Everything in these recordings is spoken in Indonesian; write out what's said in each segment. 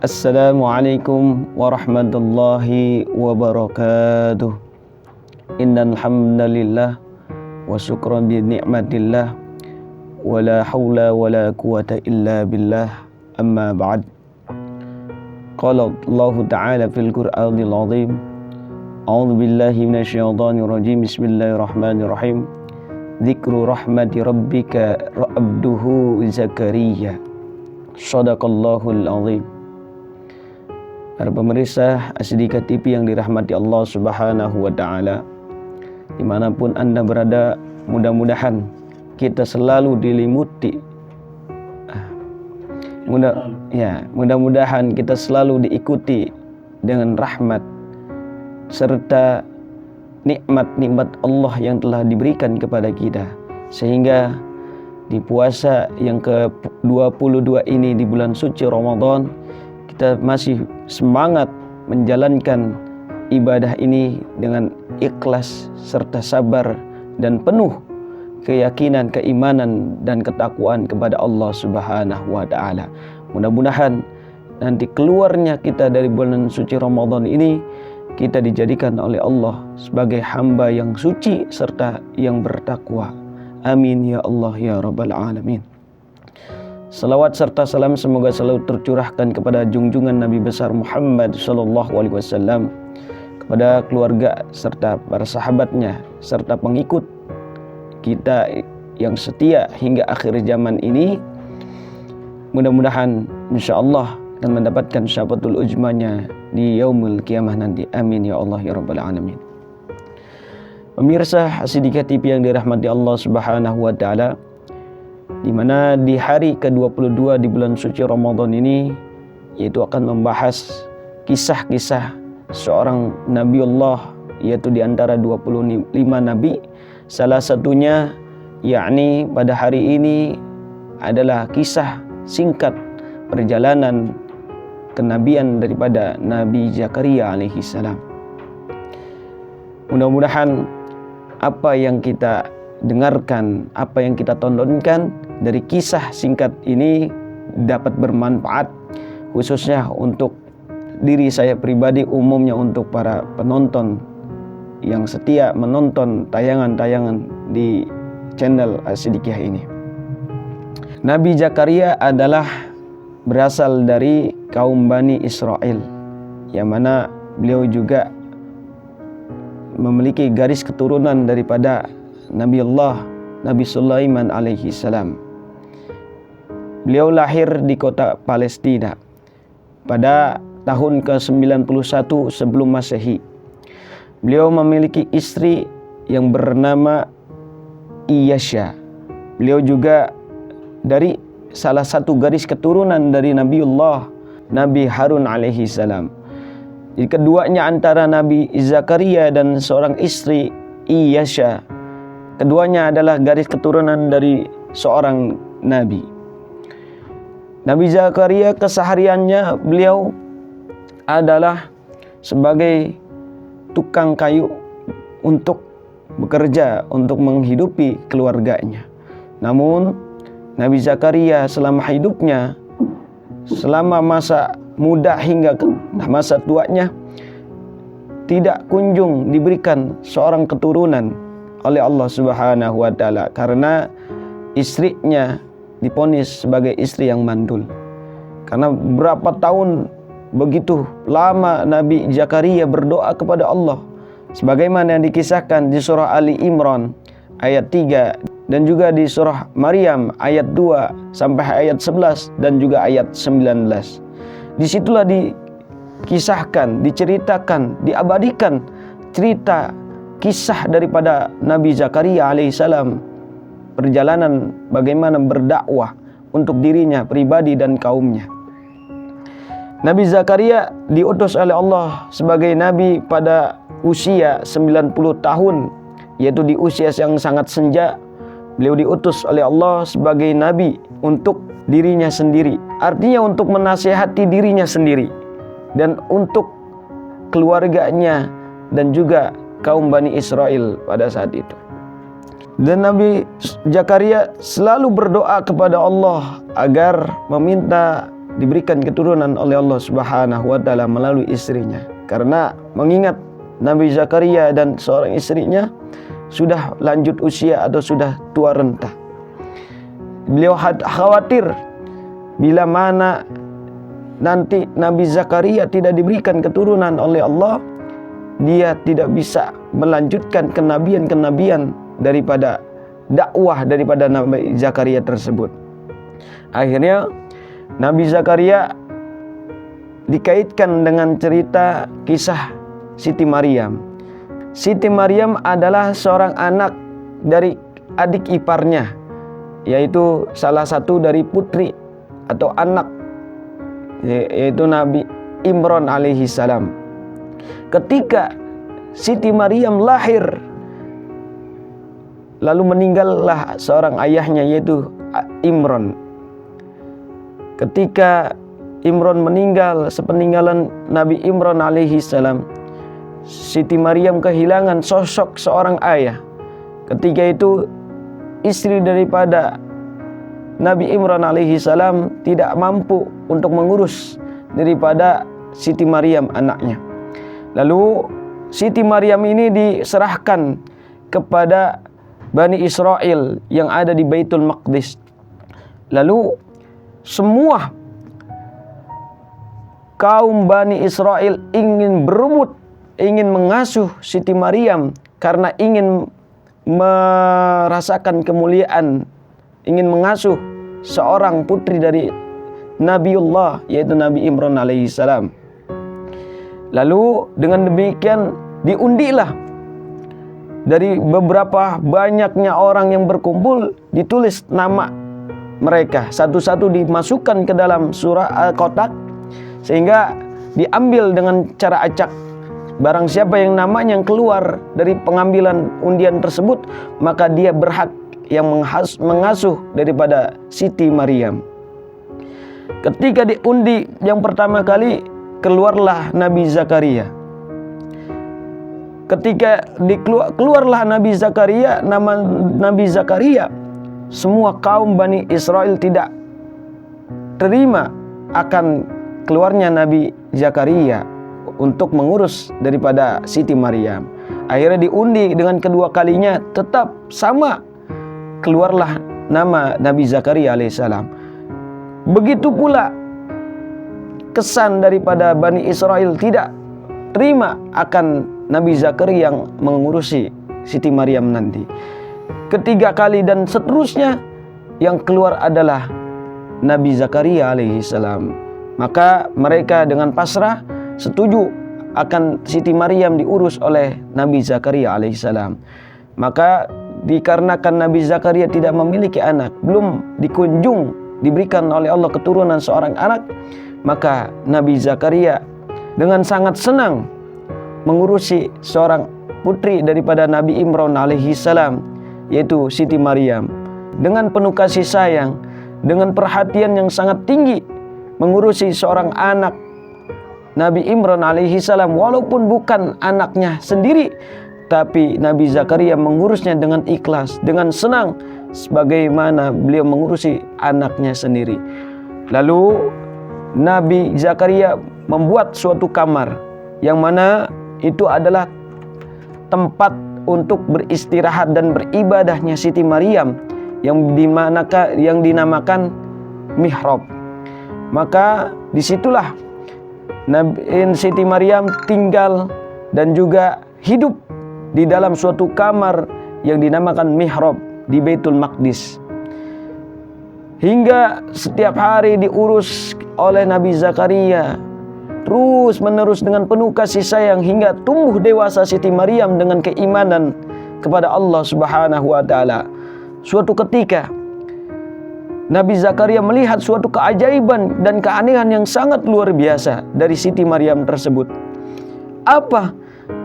Assalamualaikum warahmatullahi wabarakatuh. Innal hamdalillah wa syukran bi ni'matillah wa la haula wa la quwata illa billah. Amma ba'd. Qala Allah Ta'ala fil Qur'anil Azim. A'udzu billahi minasyaitonir rajim. Bismillahirrahmanirrahim. Dzikru rahmati rabbika abduhu Zakaria. Shadaqallahul azim. Para pemirsa Asdika TV yang dirahmati Allah Subhanahu wa Ta'ala, dimanapun Anda berada, mudah-mudahan kita selalu dilimuti, mudah-mudahan kita selalu diikuti dengan rahmat serta nikmat-nikmat Allah yang telah diberikan kepada kita, sehingga di puasa yang ke-22 ini di bulan suci Ramadan kita masih semangat menjalankan ibadah ini dengan ikhlas serta sabar dan penuh keyakinan, keimanan dan ketakwaan kepada Allah Subhanahu wa Ta'ala. Mudah-mudahan nanti keluarnya kita dari bulan suci Ramadan ini kita dijadikan oleh Allah sebagai hamba yang suci serta yang bertakwa. Amin ya Allah ya Rabbal Alamin. Salawat serta salam semoga selalu tercurahkan kepada junjungan Nabi besar Muhammad sallallahu alaihi wasallam, kepada keluarga serta para sahabatnya serta pengikut kita yang setia hingga akhir zaman ini. Mudah-mudahan insyaallah akan mendapatkan syafaatul ujmanya di yaumul qiyamah nanti. Amin ya Allah ya Rabbal Alamin. Pemirsa Asdika TV yang dirahmati Allah Subhanahu wa Ta'ala, di mana di hari ke-22 di bulan suci Ramadan ini, yaitu akan membahas kisah-kisah seorang Nabiullah, yaitu di antara 25 nabi. Salah satunya yakni pada hari ini adalah kisah singkat perjalanan kenabian daripada Nabi Zakaria alaihi salam. Mudah-mudahan apa yang kita dengarkan, apa yang kita tontonkan dari kisah singkat ini dapat bermanfaat, khususnya untuk diri saya pribadi, umumnya untuk para penonton yang setia menonton tayangan-tayangan di channel Asdikiyah ini. Nabi Zakaria adalah berasal dari kaum Bani Israel, yang mana beliau juga memiliki garis keturunan daripada Nabi Sulaiman alaihi salam. Beliau lahir di kota Palestina pada tahun ke-91 sebelum Masehi. Beliau memiliki istri yang bernama Iyasya. Beliau juga dari salah satu garis keturunan dari Nabi Harun alaihi salam. Jadi keduanya antara Nabi Zakaria dan seorang istri Iyasya, keduanya adalah garis keturunan dari seorang nabi. Nabi Zakaria kesehariannya beliau adalah sebagai tukang kayu untuk bekerja untuk menghidupi keluarganya. Namun Nabi Zakaria selama hidupnya, selama masa muda hingga masa tuanya, tidak kunjung diberikan seorang keturunan oleh Allah Subhanahu wa Ta'ala, karena istrinya diponis sebagai istri yang mandul. Karena berapa tahun begitu lama Nabi Zakaria berdoa kepada Allah, sebagaimana yang dikisahkan di surah Ali Imran ayat 3 dan juga di surah Maryam ayat 2 sampai ayat 11 dan juga ayat 19. Disitulah dikisahkan, diceritakan, diabadikan cerita kisah daripada Nabi Zakaria alaihissalam, perjalanan bagaimana berdakwah untuk dirinya pribadi dan kaumnya. Nabi Zakaria diutus oleh Allah sebagai nabi pada usia 90 tahun, yaitu di usia yang sangat senja. Beliau diutus oleh Allah sebagai nabi untuk dirinya sendiri, artinya untuk menasihati dirinya sendiri dan untuk keluarganya dan juga kaum Bani Israel pada saat itu. Dan Nabi Zakaria selalu berdoa kepada Allah agar meminta diberikan keturunan oleh Allah Subhanahu wa taala melalui istrinya. Karena mengingat Nabi Zakaria dan seorang istrinya sudah lanjut usia atau sudah tua renta. Beliau khawatir bila mana nanti Nabi Zakaria tidak diberikan keturunan oleh Allah, dia tidak bisa melanjutkan kenabian-kenabian daripada dakwah daripada Nabi Zakaria tersebut. Akhirnya Nabi Zakaria dikaitkan dengan cerita kisah Siti Maryam. Siti Maryam adalah seorang anak dari adik iparnya, yaitu salah satu dari putri atau anak, yaitu Nabi Imran alaihi salam. Ketika Siti Maryam lahir, lalu meninggallah seorang ayahnya, yaitu Imran. Ketika Imran meninggal, sepeninggalan Nabi Imran alaihi salam, Siti Maryam kehilangan sosok seorang ayah. Ketika itu istri daripada Nabi Imran alaihi salam tidak mampu untuk mengurus daripada Siti Maryam anaknya. Lalu Siti Maryam ini diserahkan kepada Bani Israel yang ada di Baitul Maqdis. Lalu semua kaum Bani Israel ingin berebut, ingin mengasuh Siti Maryam karena ingin merasakan kemuliaan, ingin mengasuh seorang putri dari Nabiullah, yaitu Nabi Imran alaihi salam. Lalu dengan demikian diundilah dari beberapa banyaknya orang yang berkumpul, ditulis nama mereka satu-satu, dimasukkan ke dalam surah kotak, sehingga diambil dengan cara acak. Barang siapa yang namanya yang keluar dari pengambilan undian tersebut, maka dia berhak yang mengasuh daripada Siti Maryam. Ketika diundi yang pertama kali, keluarlah Nabi Zakaria. Ketika keluarlah Nabi Zakaria, nama Nabi Zakaria, semua kaum Bani Israel tidak terima akan keluarnya Nabi Zakaria untuk mengurus daripada Siti Maryam. Akhirnya diundi dengan kedua kalinya, tetap sama, keluarlah nama Nabi Zakaria alaihissalam. Begitu pula kesan daripada Bani Israel tidak terima akan Nabi Zakaria yang mengurusi Siti Maryam nanti. Ketiga kali dan seterusnya, yang keluar adalah Nabi Zakaria alaihissalam. Maka mereka dengan pasrah setuju akan Siti Maryam diurus oleh Nabi Zakaria alaihissalam. Maka dikarenakan Nabi Zakaria tidak memiliki anak, belum dikunjung diberikan oleh Allah keturunan seorang anak, maka Nabi Zakaria dengan sangat senang mengurusi seorang putri daripada Nabi Imran alaihi salam, yaitu Siti Maryam, dengan penuh kasih sayang, dengan perhatian yang sangat tinggi mengurusi seorang anak Nabi Imran alaihi salam, walaupun bukan anaknya sendiri, tapi Nabi Zakaria mengurusnya dengan ikhlas, dengan senang, sebagaimana beliau mengurusi anaknya sendiri. Lalu Nabi Zakaria membuat suatu kamar, yang mana itu adalah tempat untuk beristirahat dan beribadahnya Siti Maryam, yang dinamakan mihrab. Maka disitulah Siti Maryam tinggal dan juga hidup di dalam suatu kamar yang dinamakan mihrab di Baitul Maqdis, hingga setiap hari diurus oleh Nabi Zakaria terus menerus dengan penuh kasih sayang, hingga tumbuh dewasa Siti Maryam dengan keimanan kepada Allah Subhanahu wa taala. Suatu ketika Nabi Zakaria melihat suatu keajaiban dan keanehan yang sangat luar biasa dari Siti Maryam tersebut. Apa?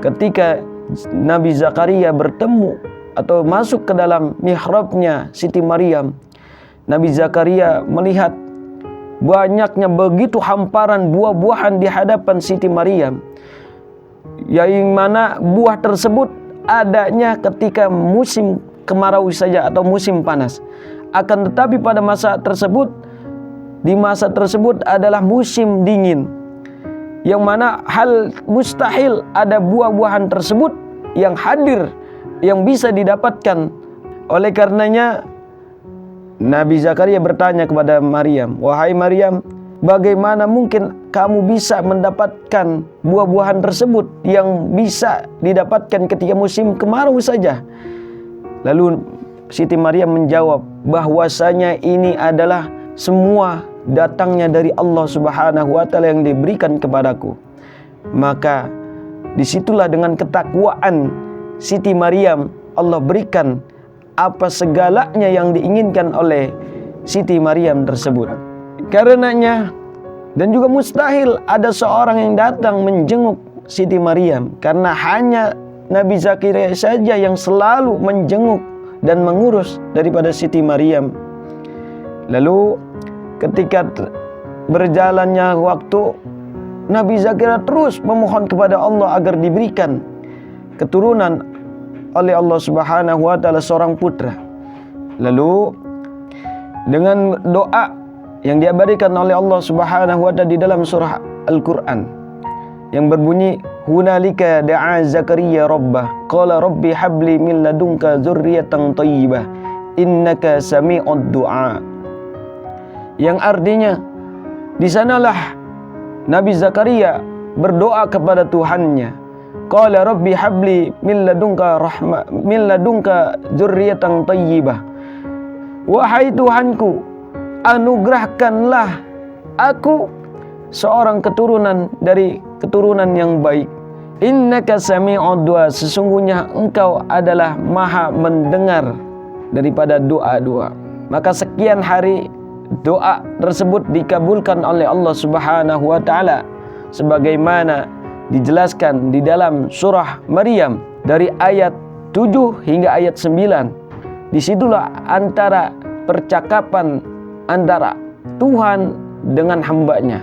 Ketika Nabi Zakaria bertemu atau masuk ke dalam mihrabnya Siti Maryam, Nabi Zakaria melihat banyaknya begitu hamparan buah-buahan di hadapan Siti Maryam, yang mana buah tersebut adanya ketika musim kemarau saja atau musim panas. Akan tetapi pada masa tersebut di masa tersebut adalah musim dingin, yang mana hal mustahil ada buah-buahan tersebut yang hadir, yang bisa didapatkan. Oleh karenanya Nabi Zakaria bertanya kepada Maryam, "Wahai Maryam, bagaimana mungkin kamu bisa mendapatkan buah-buahan tersebut yang bisa didapatkan ketika musim kemarau saja?" Lalu Siti Maryam menjawab bahwasanya ini adalah semua datangnya dari Allah Subhanahu wa Ta'ala yang diberikan kepadaku. Maka disitulah dengan ketakwaan Siti Maryam Allah berikan apa segalanya yang diinginkan oleh Siti Maryam tersebut. Karenanya, dan juga mustahil ada seorang yang datang menjenguk Siti Maryam, karena hanya Nabi Zakaria saja yang selalu menjenguk dan mengurus daripada Siti Maryam. Lalu ketika berjalannya waktu, Nabi Zakaria terus memohon kepada Allah agar diberikan keturunan oleh Allah Subhanahu wa Ta'ala seorang putra. Lalu dengan doa yang diabadikan oleh Allah Subhanahu wa Ta'ala di dalam surah Al-Qur'an yang berbunyi, "Hunalika da'a Zakaria rabbah qala rabbi habli min ladunka dzurriyyatan thayyibah innaka sami'ud du'a." Yang artinya, di sanalah Nabi Zakaria berdoa kepada Tuhannya. Qala rabbi habli min ladunka rahmah min ladunka dzurriyyatan thayyibah. Wahai Tuhanku, anugerahkanlah aku seorang keturunan dari keturunan yang baik. Innaka sami'ud du'a, sesungguhnya engkau adalah maha mendengar daripada doa-doa. Maka sekian hari doa tersebut dikabulkan oleh Allah Subhanahu wa Ta'ala, sebagaimana dijelaskan di dalam surah Maryam dari ayat 7 hingga ayat 9. Disitulah antara percakapan antara Tuhan dengan hambanya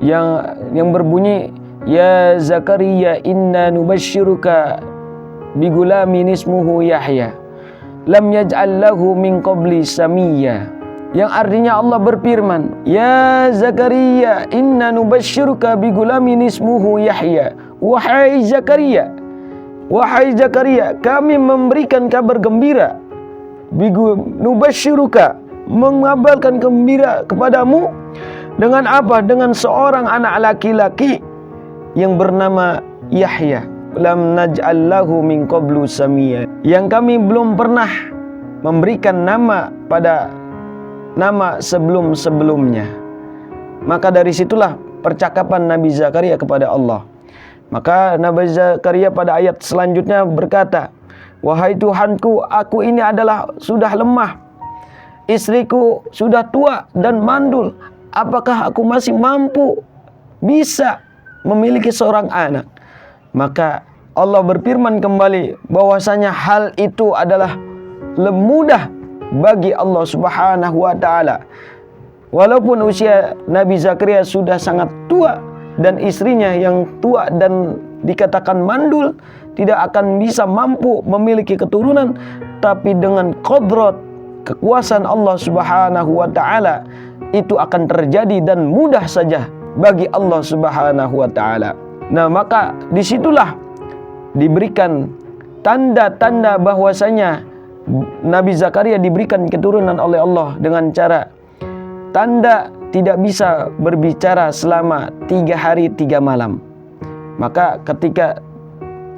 yang berbunyi, "Ya Zakaria, inna nubasyyiruka bigulamin ismuhu Yahya lam yaj'al lahu min qabli samiyya." Yang artinya Allah berfirman, "Ya Zakaria, inna nubasyyiruka bigulamin ismuhu Yahya." Wahai Zakaria, kami memberikan kabar gembira. Nubasyyiruka, mengabarkan gembira kepadamu dengan apa? Dengan seorang anak laki-laki yang bernama Yahya. Lam naj'al lahu min qablu samiyya, yang kami belum pernah memberikan nama pada nama sebelum-sebelumnya. Maka dari situlah percakapan Nabi Zakaria kepada Allah. Maka Nabi Zakaria pada ayat selanjutnya berkata, "Wahai Tuhanku, aku ini adalah sudah lemah. Istriku sudah tua dan mandul. Apakah aku masih mampu bisa memiliki seorang anak?" Maka Allah berfirman kembali bahwasanya hal itu adalah mudah bagi Allah Subhanahu wa Ta'ala. Walaupun usia Nabi Zakaria sudah sangat tua dan istrinya yang tua dan dikatakan mandul, tidak akan bisa mampu memiliki keturunan, tapi dengan qudrat, kekuasaan Allah Subhanahu wa Ta'ala, itu akan terjadi dan mudah saja bagi Allah Subhanahu wa Ta'ala. Nah, maka disitulah diberikan tanda-tanda bahwasanya Nabi Zakaria diberikan keturunan oleh Allah dengan cara tanda tidak bisa berbicara selama 3 hari 3 malam. Maka ketika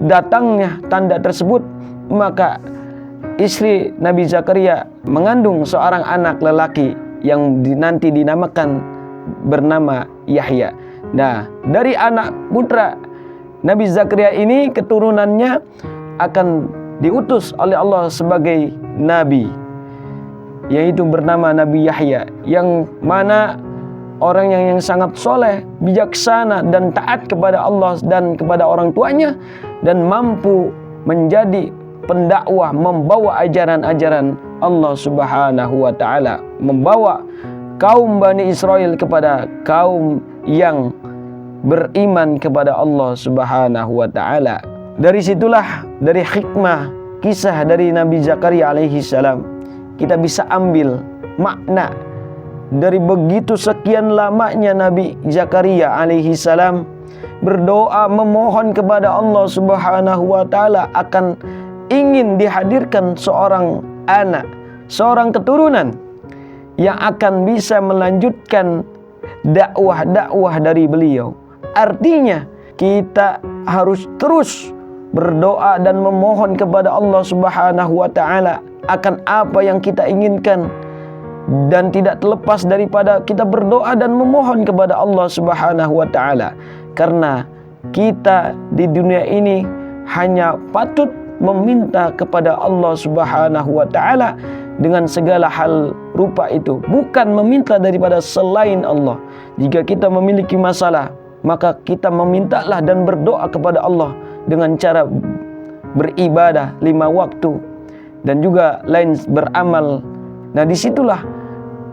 datangnya tanda tersebut, maka istri Nabi Zakaria mengandung seorang anak lelaki yang nanti dinamakan bernama Yahya. Nah, dari anak putra Nabi Zakaria ini keturunannya akan diutus oleh Allah sebagai nabi, yaitu bernama Nabi Yahya, yang mana orang yang sangat soleh, bijaksana dan taat kepada Allah dan kepada orang tuanya, dan mampu menjadi pendakwah, membawa ajaran-ajaran Allah Subhanahu wa Ta'ala, membawa kaum Bani Israel kepada kaum yang beriman kepada Allah Subhanahu wa Ta'ala. Dari situlah, dari hikmah kisah dari Nabi Zakaria alaihi salam, kita bisa ambil makna dari begitu sekian lamanya Nabi Zakaria alaihi salam berdoa memohon kepada Allah Subhanahu wa taala akan ingin dihadirkan seorang anak, seorang keturunan yang akan bisa melanjutkan dakwah-dakwah dari beliau. Artinya kita harus terus berdoa dan memohon kepada Allah Subhanahu wa taala akan apa yang kita inginkan, dan tidak terlepas daripada kita berdoa dan memohon kepada Allah Subhanahu wa taala, karena kita di dunia ini hanya patut meminta kepada Allah Subhanahu wa taala dengan segala hal rupa itu, bukan meminta daripada selain Allah. Jika kita memiliki masalah, maka kita memintalah dan berdoa kepada Allah dengan cara beribadah 5 waktu dan juga lain beramal. Nah, disitulah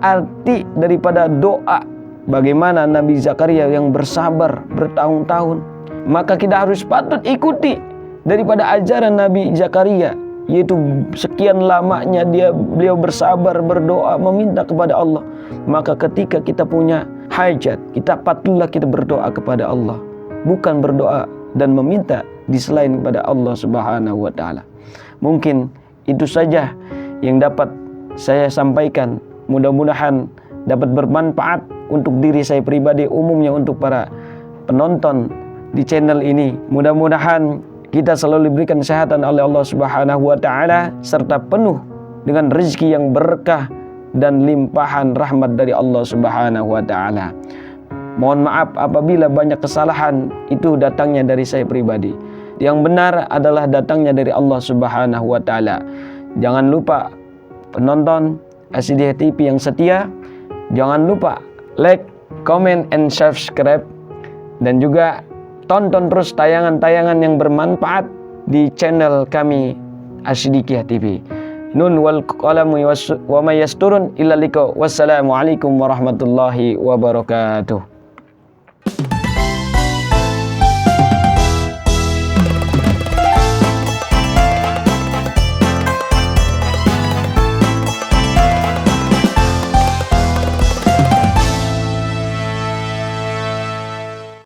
arti daripada doa. Bagaimana Nabi Zakaria yang bersabar bertahun-tahun, maka kita harus patut ikuti daripada ajaran Nabi Zakaria, yaitu sekian lamanya beliau bersabar berdoa meminta kepada Allah. Maka ketika kita punya hajat, kita patutlah kita berdoa kepada Allah, bukan berdoa dan meminta di selain kepada Allah Subhanahu wa taala. Mungkin itu saja yang dapat saya sampaikan. Mudah-mudahan dapat bermanfaat untuk diri saya pribadi, umumnya untuk para penonton di channel ini. Mudah-mudahan kita selalu diberikan kesehatan oleh Allah Subhanahu wa taala serta penuh dengan rezeki yang berkah dan limpahan rahmat dari Allah Subhanahu wa taala. Mohon maaf apabila banyak kesalahan itu datangnya dari saya pribadi. Yang benar adalah datangnya dari Allah Subhanahu wa taala. Jangan lupa penonton Asyidiah TV yang setia, jangan lupa like, comment, and subscribe, dan juga tonton terus tayangan-tayangan yang bermanfaat di channel kami Asyidiah TV. Nun wal qalamu wa ma yasturun illa liqa. Wassalamualaikum warahmatullahi wabarakatuh.